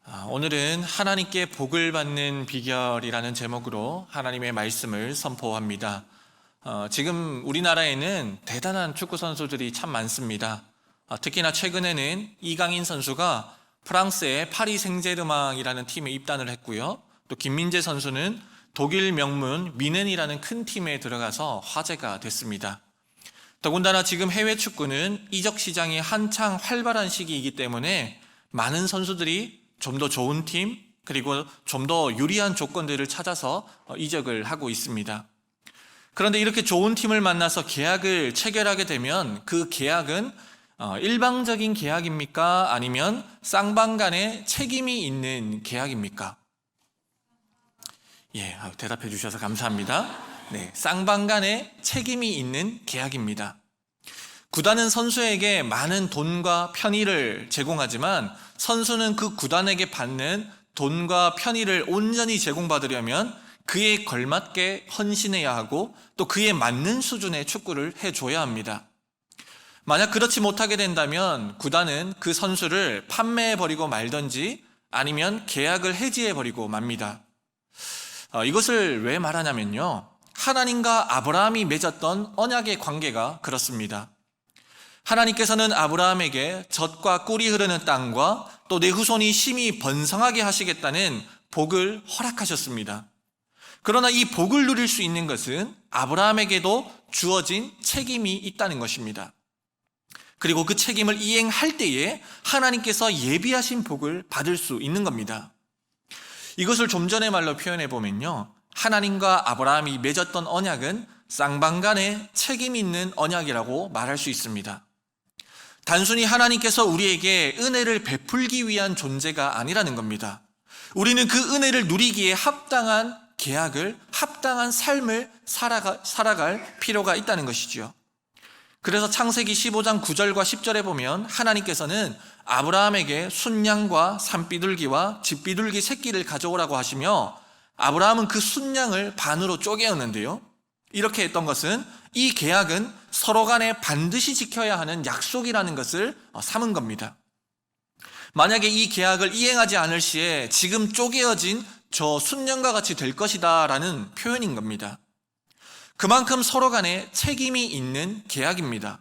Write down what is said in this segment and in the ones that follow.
오늘은 하나님께 복을 받는 비결이라는 제목으로 하나님의 말씀을 선포합니다. 지금 우리나라에는 대단한 축구 선수들이 참 많습니다. 특히나 최근에는 이강인 선수가 프랑스의 파리 생제르맹이라는 팀에 입단을 했고요. 또 김민재 선수는 독일 명문 미넨이라는 큰 팀에 들어가서 화제가 됐습니다. 더군다나 지금 해외 축구는 이적 시장이 한창 활발한 시기이기 때문에 많은 선수들이 좀 더 좋은 팀, 그리고 좀 더 유리한 조건들을 찾아서 이적을 하고 있습니다. 그런데 이렇게 좋은 팀을 만나서 계약을 체결하게 되면 그 계약은 일방적인 계약입니까? 아니면 쌍방 간의 책임이 있는 계약입니까? 대답해 주셔서 감사합니다. 네, 쌍방 간의 책임이 있는 계약입니다. 구단은 선수에게 많은 돈과 편의를 제공하지만 선수는 그 구단에게 받는 돈과 편의를 온전히 제공받으려면 그에 걸맞게 헌신해야 하고 또 그에 맞는 수준의 축구를 해줘야 합니다. 만약 그렇지 못하게 된다면 구단은 그 선수를 판매해버리고 말든지 아니면 계약을 해지해버리고 맙니다. 이것을 왜 말하냐면요, 하나님과 아브라함이 맺었던 언약의 관계가 그렇습니다. 하나님께서는 아브라함에게 젖과 꿀이 흐르는 땅과 또 내 후손이 심히 번성하게 하시겠다는 복을 허락하셨습니다. 그러나 이 복을 누릴 수 있는 것은 아브라함에게도 주어진 책임이 있다는 것입니다. 그리고 그 책임을 이행할 때에 하나님께서 예비하신 복을 받을 수 있는 겁니다. 이것을 좀 전의 말로 표현해 보면요, 하나님과 아브라함이 맺었던 언약은 쌍방 간의 책임 있는 언약이라고 말할 수 있습니다. 단순히 하나님께서 우리에게 은혜를 베풀기 위한 존재가 아니라는 겁니다. 우리는 그 은혜를 누리기에 합당한 계약을, 합당한 삶을 살아갈 필요가 있다는 것이지요. 그래서 창세기 15장 9절과 10절에 보면 하나님께서는 아브라함에게 순양과 산비둘기와 집비둘기 새끼를 가져오라고 하시며 아브라함은 그 순양을 반으로 쪼개었는데요, 이렇게 했던 것은 이 계약은 서로 간에 반드시 지켜야 하는 약속이라는 것을 삼은 겁니다. 만약에 이 계약을 이행하지 않을 시에 지금 쪼개어진 저 순양과 같이 될 것이다 라는 표현인 겁니다. 그만큼 서로 간에 책임이 있는 계약입니다.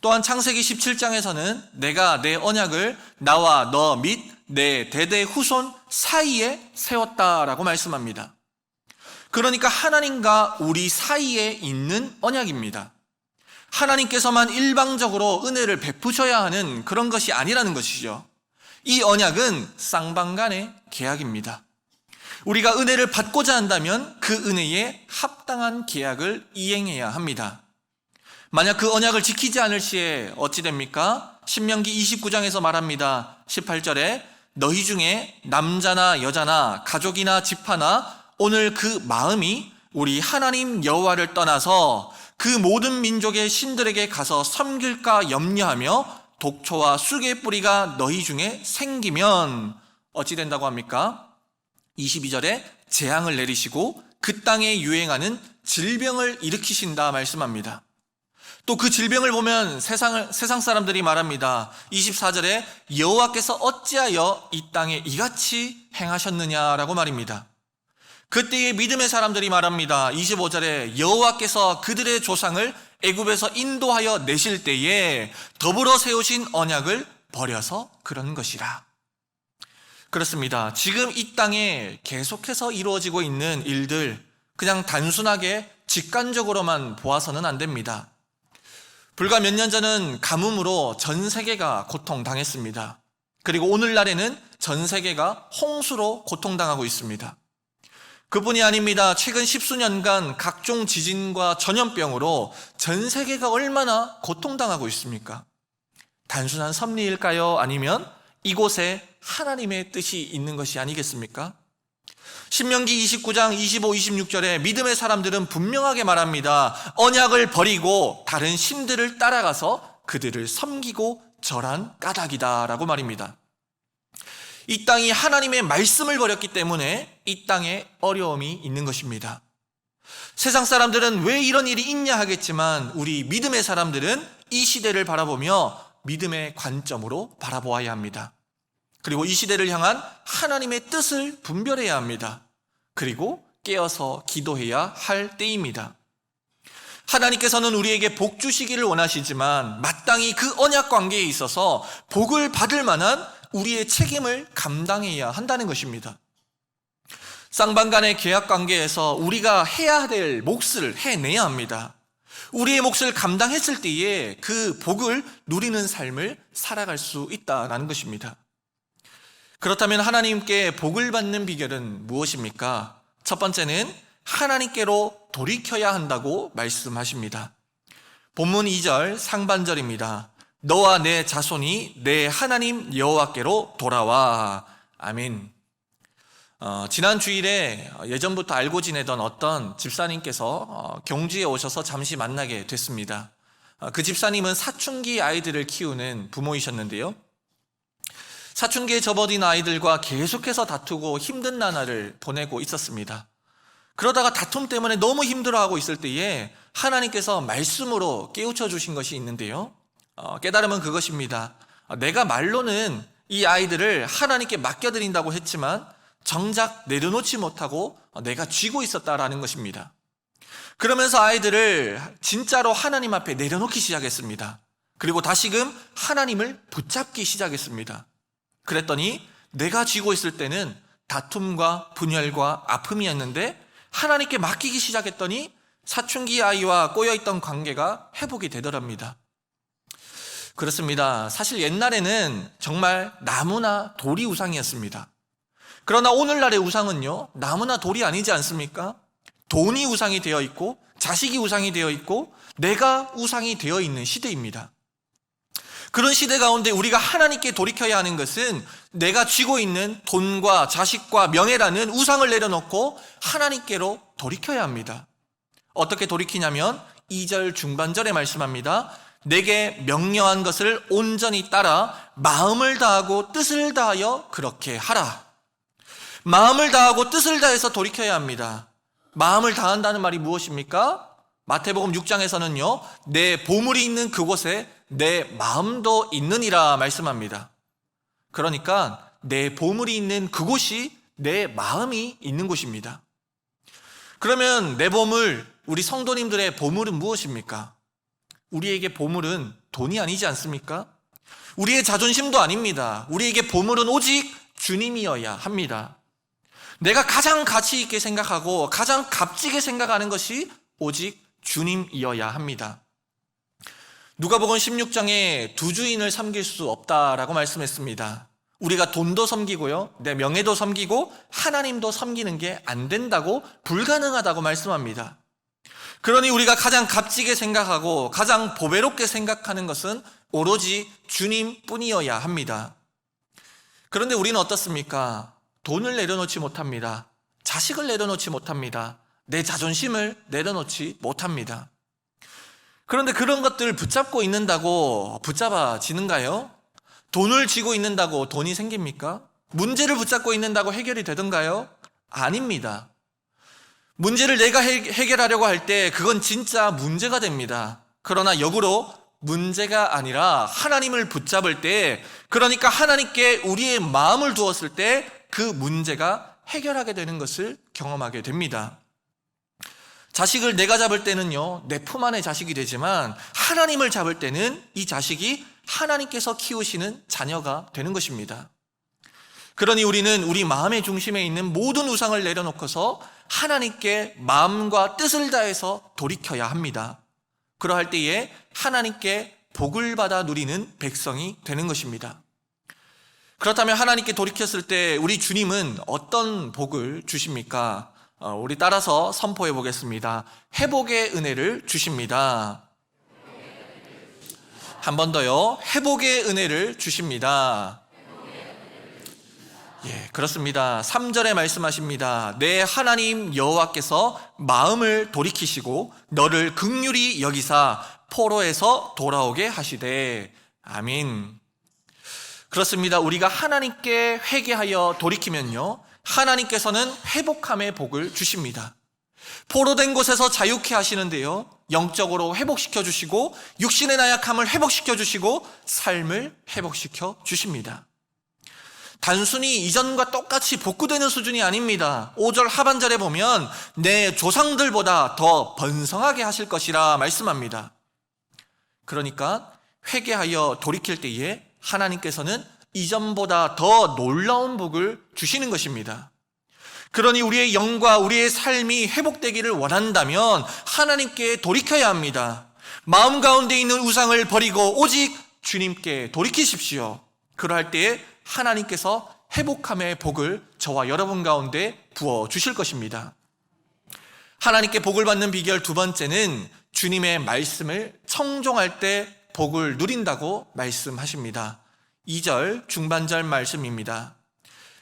또한 창세기 17장에서는 내가 내 언약을 나와 너 및 내 대대 후손 사이에 세웠다라고 말씀합니다. 그러니까 하나님과 우리 사이에 있는 언약입니다. 하나님께서만 일방적으로 은혜를 베푸셔야 하는 그런 것이 아니라는 것이죠. 이 언약은 쌍방 간의 계약입니다. 우리가 은혜를 받고자 한다면 그 은혜에 합당한 계약을 이행해야 합니다. 만약 그 언약을 지키지 않을 시에 어찌 됩니까? 신명기 29장에서 말합니다. 18절에 너희 중에 남자나 여자나 가족이나 집하나 오늘 그 마음이 우리 하나님 여호와를 떠나서 그 모든 민족의 신들에게 가서 섬길까 염려하며 독초와 쑥의 뿌리가 너희 중에 생기면 어찌 된다고 합니까? 22절에 재앙을 내리시고 그 땅에 유행하는 질병을 일으키신다 말씀합니다. 또 그 질병을 보면 세상 사람들이 말합니다. 24절에 여호와께서 어찌하여 이 땅에 이같이 행하셨느냐라고 말입니다. 그때의 믿음의 사람들이 말합니다. 25절에 여호와께서 그들의 조상을 애굽에서 인도하여 내실 때에 더불어 세우신 언약을 버려서 그런 것이라. 그렇습니다. 지금 이 땅에 계속해서 이루어지고 있는 일들, 그냥 단순하게 직관적으로만 보아서는 안 됩니다. 불과 몇 년 전은 가뭄으로 전 세계가 고통당했습니다. 그리고 오늘날에는 전 세계가 홍수로 고통당하고 있습니다. 그뿐이 아닙니다. 최근 10수년간 각종 지진과 전염병으로 전 세계가 얼마나 고통당하고 있습니까? 단순한 섭리일까요? 아니면 이곳에 하나님의 뜻이 있는 것이 아니겠습니까? 신명기 29장 25, 26절에 믿음의 사람들은 분명하게 말합니다. 언약을 버리고 다른 신들을 따라가서 그들을 섬기고 절한 까닭이다 라고 말입니다. 이 땅이 하나님의 말씀을 버렸기 때문에 이 땅에 어려움이 있는 것입니다. 세상 사람들은 왜 이런 일이 있냐 하겠지만 우리 믿음의 사람들은 이 시대를 바라보며 믿음의 관점으로 바라보아야 합니다. 그리고 이 시대를 향한 하나님의 뜻을 분별해야 합니다. 그리고 깨어서 기도해야 할 때입니다. 하나님께서는 우리에게 복 주시기를 원하시지만 마땅히 그 언약 관계에 있어서 복을 받을 만한 우리의 책임을 감당해야 한다는 것입니다. 쌍방간의 계약 관계에서 우리가 해야 될 몫을 해내야 합니다. 우리의 몫을 감당했을 때에 그 복을 누리는 삶을 살아갈 수 있다는 것입니다. 그렇다면 하나님께 복을 받는 비결은 무엇입니까? 첫 번째는 하나님께로 돌이켜야 한다고 말씀하십니다. 본문 2절 상반절입니다. 너와 내 자손이 내 하나님 여호와께로 돌아와. 아멘. 지난 주일에 예전부터 알고 지내던 어떤 집사님께서 경주에 오셔서 잠시 만나게 됐습니다. 그 집사님은 사춘기 아이들을 키우는 부모이셨는데요. 사춘기에 접어든 아이들과 계속해서 다투고 힘든 나날을 보내고 있었습니다. 그러다가 다툼 때문에 너무 힘들어하고 있을 때에 하나님께서 말씀으로 깨우쳐 주신 것이 있는데요. 깨달음은 그것입니다. 내가 말로는 이 아이들을 하나님께 맡겨드린다고 했지만 정작 내려놓지 못하고 내가 쥐고 있었다라는 것입니다. 그러면서 아이들을 진짜로 하나님 앞에 내려놓기 시작했습니다. 그리고 다시금 하나님을 붙잡기 시작했습니다. 그랬더니 내가 쥐고 있을 때는 다툼과 분열과 아픔이었는데 하나님께 맡기기 시작했더니 사춘기 아이와 꼬여있던 관계가 회복이 되더랍니다. 그렇습니다. 사실 옛날에는 정말 나무나 돌이 우상이었습니다. 그러나 오늘날의 우상은요, 나무나 돌이 아니지 않습니까? 돈이 우상이 되어 있고 자식이 우상이 되어 있고 내가 우상이 되어 있는 시대입니다. 그런 시대 가운데 우리가 하나님께 돌이켜야 하는 것은 내가 쥐고 있는 돈과 자식과 명예라는 우상을 내려놓고 하나님께로 돌이켜야 합니다. 어떻게 돌이키냐면 2절 중반절에 말씀합니다. 내게 명령한 것을 온전히 따라 마음을 다하고 뜻을 다하여 그렇게 하라. 마음을 다하고 뜻을 다해서 돌이켜야 합니다. 마음을 다한다는 말이 무엇입니까? 마태복음 6장에서는요, 내 보물이 있는 그곳에 내 마음도 있느니라 말씀합니다. 그러니까 내 보물이 있는 그곳이 내 마음이 있는 곳입니다. 그러면 내 보물, 우리 성도님들의 보물은 무엇입니까? 우리에게 보물은 돈이 아니지 않습니까? 우리의 자존심도 아닙니다. 우리에게 보물은 오직 주님이어야 합니다. 내가 가장 가치 있게 생각하고 가장 값지게 생각하는 것이 오직 주님이어야 합니다. 누가복음 16장에 두 주인을 섬길 수 없다라고 말씀했습니다. 우리가 돈도 섬기고요, 내 명예도 섬기고 하나님도 섬기는 게 안 된다고, 불가능하다고 말씀합니다. 그러니 우리가 가장 값지게 생각하고 가장 보배롭게 생각하는 것은 오로지 주님뿐이어야 합니다. 그런데 우리는 어떻습니까? 돈을 내려놓지 못합니다. 자식을 내려놓지 못합니다. 내 자존심을 내려놓지 못합니다. 그런데 그런 것들을 붙잡고 있는다고 붙잡아지는가요? 돈을 쥐고 있는다고 돈이 생깁니까? 문제를 붙잡고 있는다고 해결이 되던가요? 아닙니다. 문제를 내가 해결하려고 할 때 그건 진짜 문제가 됩니다. 그러나 역으로 문제가 아니라 하나님을 붙잡을 때, 그러니까 하나님께 우리의 마음을 두었을 때 그 문제가 해결하게 되는 것을 경험하게 됩니다. 자식을 내가 잡을 때는요, 내 품 안의 자식이 되지만 하나님을 잡을 때는 이 자식이 하나님께서 키우시는 자녀가 되는 것입니다. 그러니 우리는 우리 마음의 중심에 있는 모든 우상을 내려놓고서 하나님께 마음과 뜻을 다해서 돌이켜야 합니다. 그러할 때에 하나님께 복을 받아 누리는 백성이 되는 것입니다. 그렇다면 하나님께 돌이켰을 때 우리 주님은 어떤 복을 주십니까? 우리 따라서 선포해 보겠습니다. 회복의 은혜를 주십니다. 한 번 더요. 회복의 은혜를 주십니다. 예, 그렇습니다. 3절에 말씀하십니다. 내 하나님 여호와께서 마음을 돌이키시고 너를 긍휼히 여기사 포로에서 돌아오게 하시되. 아멘. 그렇습니다. 우리가 하나님께 회개하여 돌이키면요, 하나님께서는 회복함의 복을 주십니다. 포로된 곳에서 자유케 하시는데요, 영적으로 회복시켜 주시고 육신의 나약함을 회복시켜 주시고 삶을 회복시켜 주십니다. 단순히 이전과 똑같이 복구되는 수준이 아닙니다. 5절 하반절에 보면 내 조상들보다 더 번성하게 하실 것이라 말씀합니다. 그러니까 회개하여 돌이킬 때에 하나님께서는 이전보다 더 놀라운 복을 주시는 것입니다. 그러니 우리의 영과 우리의 삶이 회복되기를 원한다면 하나님께 돌이켜야 합니다. 마음 가운데 있는 우상을 버리고 오직 주님께 돌이키십시오. 그러할 때에 하나님께서 회복함의 복을 저와 여러분 가운데 부어 주실 것입니다. 하나님께 복을 받는 비결 두 번째는 주님의 말씀을 청종할 때 복을 누린다고 말씀하십니다. 2절 중반절 말씀입니다.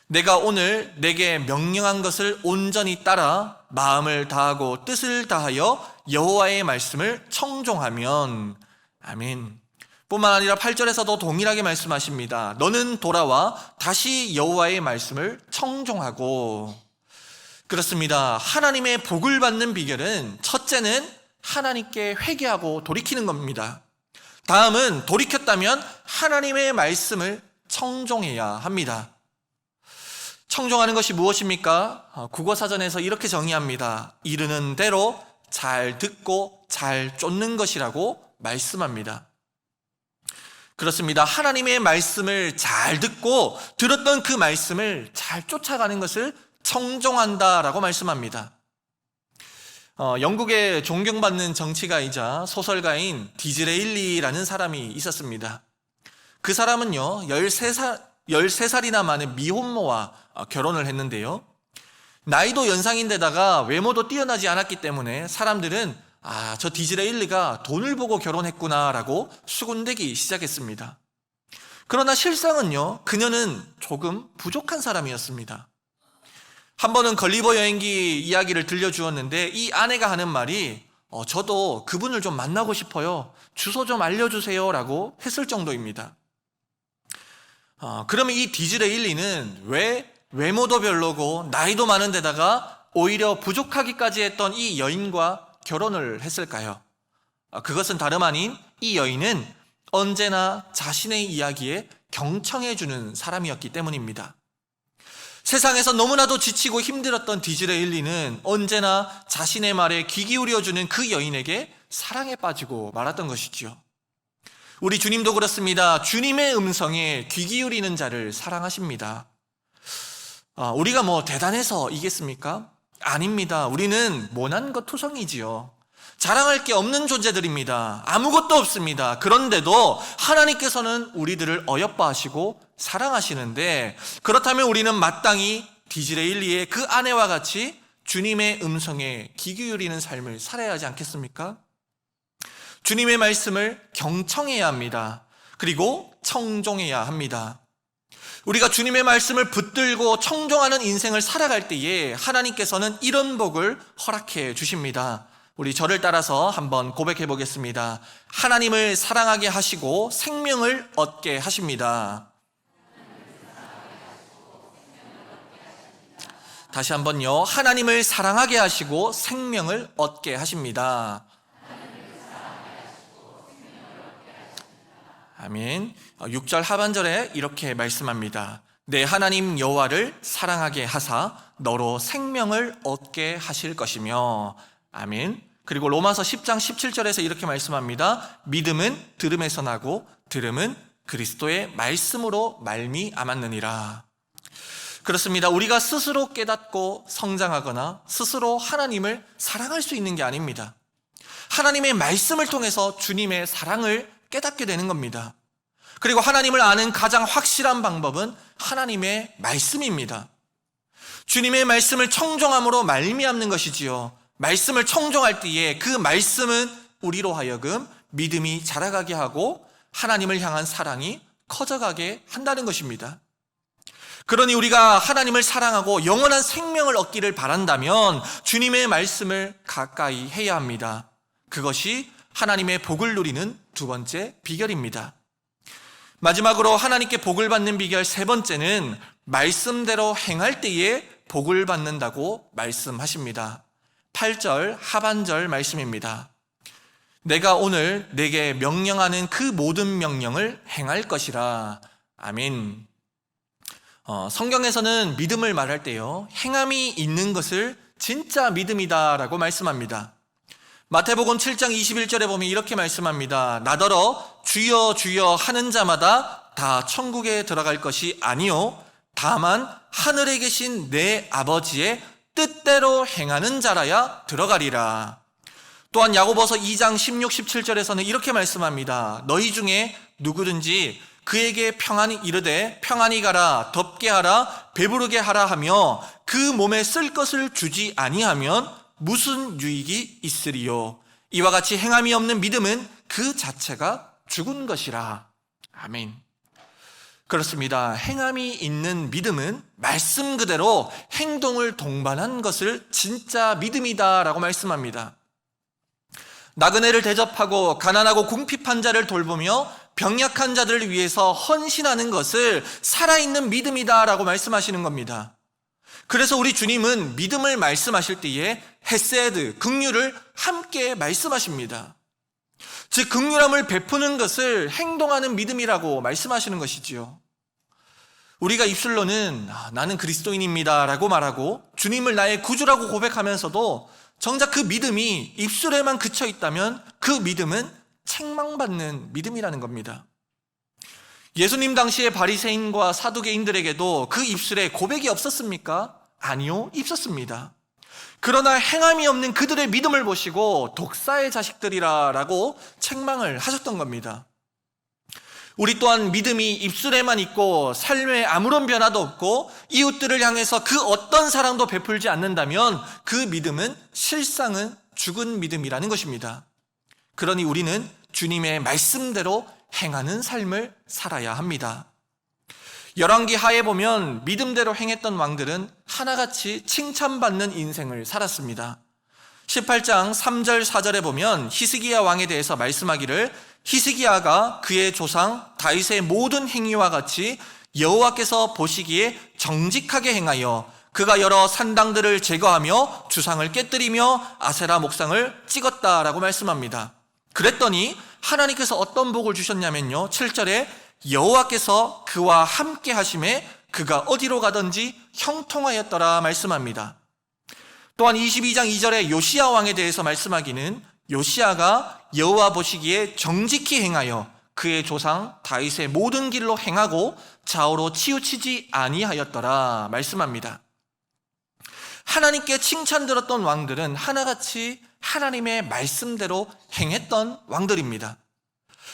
내가 오늘 내게 명령한 것을 온전히 따라 마음을 다하고 뜻을 다하여 여호와의 말씀을 청종하면. 아멘. 뿐만 아니라 8절에서도 동일하게 말씀하십니다. 너는 돌아와 다시 여호와의 말씀을 청종하고. 그렇습니다. 하나님의 복을 받는 비결은 첫째는 하나님께 회개하고 돌이키는 겁니다. 다음은 돌이켰다면 하나님의 말씀을 청종해야 합니다. 청종하는 것이 무엇입니까? 국어사전에서 이렇게 정의합니다. 이르는 대로 잘 듣고 잘 쫓는 것이라고 말씀합니다. 그렇습니다. 하나님의 말씀을 잘 듣고 들었던 그 말씀을 잘 쫓아가는 것을 청종한다라고 말씀합니다. 영국의 존경받는 정치가이자 소설가인 디즈레일리라는 사람이 있었습니다. 그 사람은요 13살이나 많은 미혼모와 결혼을 했는데요, 나이도 연상인데다가 외모도 뛰어나지 않았기 때문에 사람들은 저 디즈레일리가 돈을 보고 결혼했구나 라고 수군대기 시작했습니다. 그러나 실상은요, 그녀는 조금 부족한 사람이었습니다. 한 번은 걸리버 여행기 이야기를 들려주었는데 이 아내가 하는 말이 저도 그분을 좀 만나고 싶어요. 주소 좀 알려주세요 라고 했을 정도입니다. 그러면 이 디즈레일리는 왜 외모도 별로고 나이도 많은 데다가 오히려 부족하기까지 했던 이 여인과 결혼을 했을까요? 그것은 다름 아닌 이 여인은 언제나 자신의 이야기에 경청해주는 사람이었기 때문입니다. 세상에서 너무나도 지치고 힘들었던 디즈레일리는 언제나 자신의 말에 귀 기울여주는 그 여인에게 사랑에 빠지고 말았던 것이지요. 우리 주님도 그렇습니다. 주님의 음성에 귀 기울이는 자를 사랑하십니다. 우리가 뭐 대단해서 이겠습니까? 아닙니다. 우리는 모난 것 투성이지요. 자랑할 게 없는 존재들입니다. 아무것도 없습니다. 그런데도 하나님께서는 우리들을 어여뻐하시고 사랑하시는데, 그렇다면 우리는 마땅히 디즈레일리의 그 아내와 같이 주님의 음성에 귀 기울이는 삶을 살아야 하지 않겠습니까? 주님의 말씀을 경청해야 합니다. 그리고 청종해야 합니다. 우리가 주님의 말씀을 붙들고 청종하는 인생을 살아갈 때에 하나님께서는 이런 복을 허락해 주십니다. 우리 저를 따라서 한번 고백해 보겠습니다. 하나님을 사랑하게 하시고 생명을 얻게 하십니다. 다시 한번요. 하나님을 사랑하게 하시고 생명을 얻게 하십니다. 아멘. 6절 하반절에 이렇게 말씀합니다. 내 하나님 여호와를 사랑하게 하사 너로 생명을 얻게 하실 것이며. 아멘. 그리고 로마서 10장 17절에서 이렇게 말씀합니다. 믿음은 들음에서 나고 들음은 그리스도의 말씀으로 말미암았느니라. 그렇습니다. 우리가 스스로 깨닫고 성장하거나 스스로 하나님을 사랑할 수 있는 게 아닙니다. 하나님의 말씀을 통해서 주님의 사랑을 깨닫게 되는 겁니다. 그리고 하나님을 아는 가장 확실한 방법은 하나님의 말씀입니다. 주님의 말씀을 청종함으로 말미암는 것이지요. 말씀을 청종할 때에 그 말씀은 우리로 하여금 믿음이 자라가게 하고 하나님을 향한 사랑이 커져가게 한다는 것입니다. 그러니 우리가 하나님을 사랑하고 영원한 생명을 얻기를 바란다면 주님의 말씀을 가까이 해야 합니다. 그것이 하나님의 복을 누리는 두 번째 비결입니다. 마지막으로 하나님께 복을 받는 비결 세 번째는 말씀대로 행할 때에 복을 받는다고 말씀하십니다. 8절 하반절 말씀입니다. 내가 오늘 내게 명령하는 그 모든 명령을 행할 것이라. 아멘. 성경에서는 믿음을 말할 때요, 행함이 있는 것을 진짜 믿음이다라고 말씀합니다. 마태복음 7장 21절에 보면 이렇게 말씀합니다. 나더러 주여 주여 하는 자마다 다 천국에 들어갈 것이 아니요 다만 하늘에 계신 내 아버지의 뜻대로 행하는 자라야 들어가리라. 또한 야고보서 2장 16, 17절에서는 이렇게 말씀합니다. 너희 중에 누구든지 그에게 평안히 이르되 평안히 가라, 덥게 하라, 배부르게 하라 하며 그 몸에 쓸 것을 주지 아니하면 무슨 유익이 있으리요. 이와 같이 행함이 없는 믿음은 그 자체가 죽은 것이라. 아멘. 그렇습니다. 행함이 있는 믿음은 말씀 그대로 행동을 동반한 것을 진짜 믿음이다라고 말씀합니다. 나그네를 대접하고 가난하고 궁핍한 자를 돌보며 병약한 자들을 위해서 헌신하는 것을 살아있는 믿음이다라고 말씀하시는 겁니다. 그래서 우리 주님은 믿음을 말씀하실 때에 헤세드, 긍휼을 함께 말씀하십니다. 즉 긍휼함을 베푸는 것을 행동하는 믿음이라고 말씀하시는 것이지요. 우리가 입술로는 나는 그리스도인입니다 라고 말하고 주님을 나의 구주라고 고백하면서도 정작 그 믿음이 입술에만 그쳐 있다면 그 믿음은 책망받는 믿음이라는 겁니다. 예수님 당시의 바리새인과 사두개인들에게도 그 입술에 고백이 없었습니까? 아니요, 있었습니다. 그러나 행함이 없는 그들의 믿음을 보시고 독사의 자식들이라고 책망을 하셨던 겁니다. 우리 또한 믿음이 입술에만 있고 삶에 아무런 변화도 없고 이웃들을 향해서 그 어떤 사랑도 베풀지 않는다면 그 믿음은 실상은 죽은 믿음이라는 것입니다. 그러니 우리는 주님의 말씀대로 행하는 삶을 살아야 합니다. 열왕기 하에 보면 믿음대로 행했던 왕들은 하나같이 칭찬받는 인생을 살았습니다. 18장 3절 4절에 보면 히스기야 왕에 대해서 말씀하기를 히스기야가 그의 조상 다윗의 모든 행위와 같이 여호와께서 보시기에 정직하게 행하여 그가 여러 산당들을 제거하며 주상을 깨뜨리며 아세라 목상을 찍었다라고 말씀합니다. 그랬더니 하나님께서 어떤 복을 주셨냐면요, 7절에 여호와께서 그와 함께 하심에 그가 어디로 가든지 형통하였더라 말씀합니다. 또한 22장 2절에 요시야 왕에 대해서 말씀하기는 요시야가 여호와 보시기에 정직히 행하여 그의 조상 다윗의 모든 길로 행하고 좌우로 치우치지 아니하였더라 말씀합니다. 하나님께 칭찬 들었던 왕들은 하나같이 하나님의 말씀대로 행했던 왕들입니다.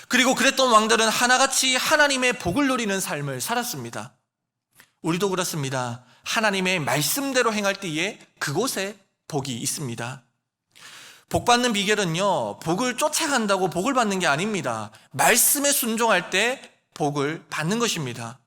그리고 그랬던 왕들은 하나같이 하나님의 복을 누리는 삶을 살았습니다. 우리도 그렇습니다. 하나님의 말씀대로 행할 때에 그곳에 복이 있습니다. 복 받는 비결은요, 복을 쫓아간다고 복을 받는 게 아닙니다. 말씀에 순종할 때 복을 받는 것입니다.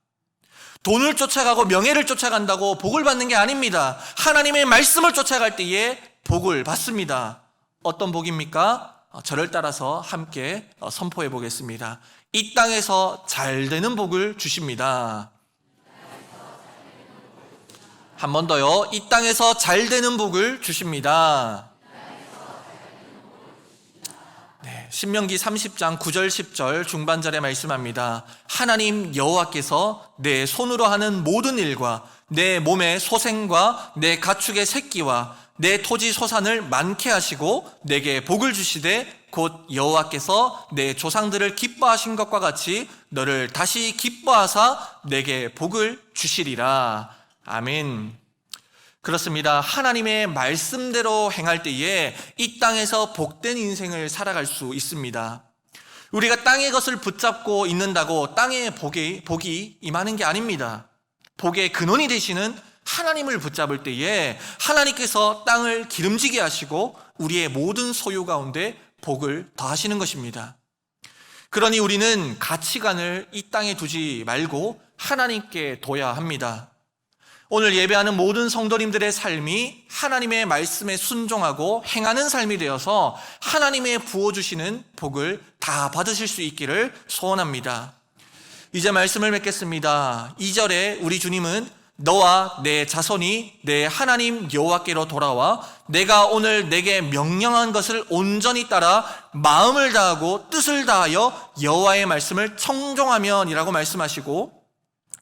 돈을 쫓아가고 명예를 쫓아간다고 복을 받는 게 아닙니다. 하나님의 말씀을 쫓아갈 때에 복을 받습니다. 어떤 복입니까? 저를 따라서 함께 선포해 보겠습니다. 이 땅에서 잘 되는 복을 주십니다. 한 번 더요. 이 땅에서 잘 되는 복을 주십니다. 네, 신명기 30장 9절 10절 중반절에 말씀합니다. 하나님 여호와께서 내 손으로 하는 모든 일과 내 몸의 소생과 내 가축의 새끼와 내 토지 소산을 많게 하시고 내게 복을 주시되 곧 여호와께서 내 조상들을 기뻐하신 것과 같이 너를 다시 기뻐하사 내게 복을 주시리라. 아멘. 그렇습니다. 하나님의 말씀대로 행할 때에 이 땅에서 복된 인생을 살아갈 수 있습니다. 우리가 땅의 것을 붙잡고 있는다고 땅에 복이 임하는 게 아닙니다. 복의 근원이 되시는 하나님을 붙잡을 때에 하나님께서 땅을 기름지게 하시고 우리의 모든 소유 가운데 복을 더하시는 것입니다. 그러니 우리는 가치관을 이 땅에 두지 말고 하나님께 둬야 합니다. 오늘 예배하는 모든 성도님들의 삶이 하나님의 말씀에 순종하고 행하는 삶이 되어서 하나님의 부어주시는 복을 다 받으실 수 있기를 소원합니다. 이제 말씀을 맺겠습니다. 2절에 우리 주님은 너와 내 자손이 내 하나님 여호와께로 돌아와 내가 오늘 내게 명령한 것을 온전히 따라 마음을 다하고 뜻을 다하여 여호와의 말씀을 청종하면이라고 말씀하시고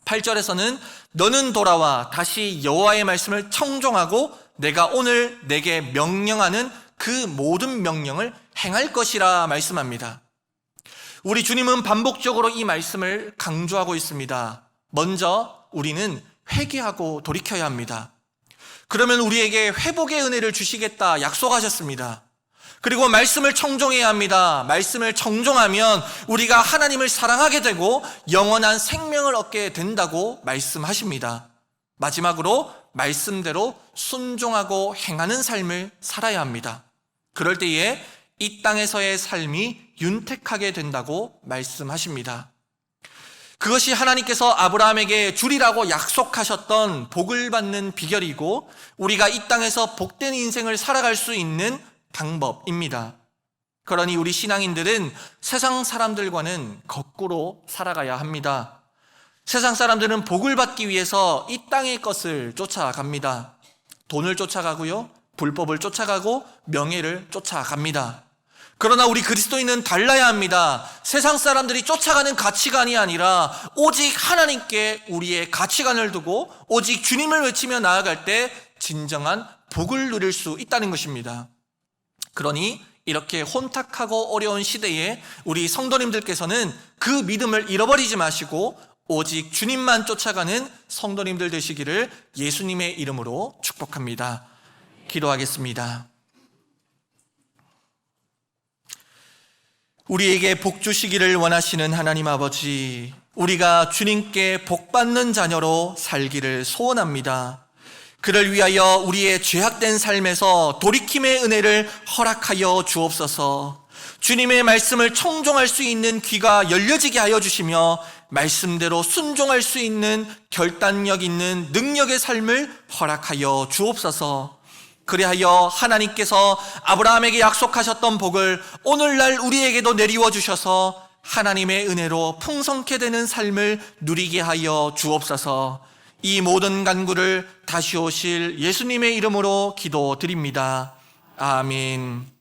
8절에서는 너는 돌아와 다시 여호와의 말씀을 청종하고 내가 오늘 내게 명령하는 그 모든 명령을 행할 것이라 말씀합니다. 우리 주님은 반복적으로 이 말씀을 강조하고 있습니다. 먼저 우리는 회개하고 돌이켜야 합니다. 그러면 우리에게 회복의 은혜를 주시겠다 약속하셨습니다. 그리고 말씀을 청종해야 합니다. 말씀을 청종하면 우리가 하나님을 사랑하게 되고 영원한 생명을 얻게 된다고 말씀하십니다. 마지막으로 말씀대로 순종하고 행하는 삶을 살아야 합니다. 그럴 때에 이 땅에서의 삶이 윤택하게 된다고 말씀하십니다. 그것이 하나님께서 아브라함에게 주리라고 약속하셨던 복을 받는 비결이고 우리가 이 땅에서 복된 인생을 살아갈 수 있는 방법입니다. 그러니 우리 신앙인들은 세상 사람들과는 거꾸로 살아가야 합니다. 세상 사람들은 복을 받기 위해서 이 땅의 것을 쫓아갑니다. 돈을 쫓아가고요, 불법을 쫓아가고 명예를 쫓아갑니다. 그러나 우리 그리스도인은 달라야 합니다. 세상 사람들이 쫓아가는 가치관이 아니라 오직 하나님께 우리의 가치관을 두고 오직 주님을 외치며 나아갈 때 진정한 복을 누릴 수 있다는 것입니다. 그러니 이렇게 혼탁하고 어려운 시대에 우리 성도님들께서는 그 믿음을 잃어버리지 마시고 오직 주님만 쫓아가는 성도님들 되시기를 예수님의 이름으로 축복합니다. 기도하겠습니다. 우리에게 복 주시기를 원하시는 하나님 아버지, 우리가 주님께 복 받는 자녀로 살기를 소원합니다. 그를 위하여 우리의 죄악된 삶에서 돌이킴의 은혜를 허락하여 주옵소서. 주님의 말씀을 청종할 수 있는 귀가 열려지게 하여 주시며 말씀대로 순종할 수 있는 결단력 있는 능력의 삶을 허락하여 주옵소서. 그리하여 하나님께서 아브라함에게 약속하셨던 복을 오늘날 우리에게도 내리워 주셔서 하나님의 은혜로 풍성케 되는 삶을 누리게 하여 주옵소서. 이 모든 간구를 다시 오실 예수님의 이름으로 기도드립니다. 아멘.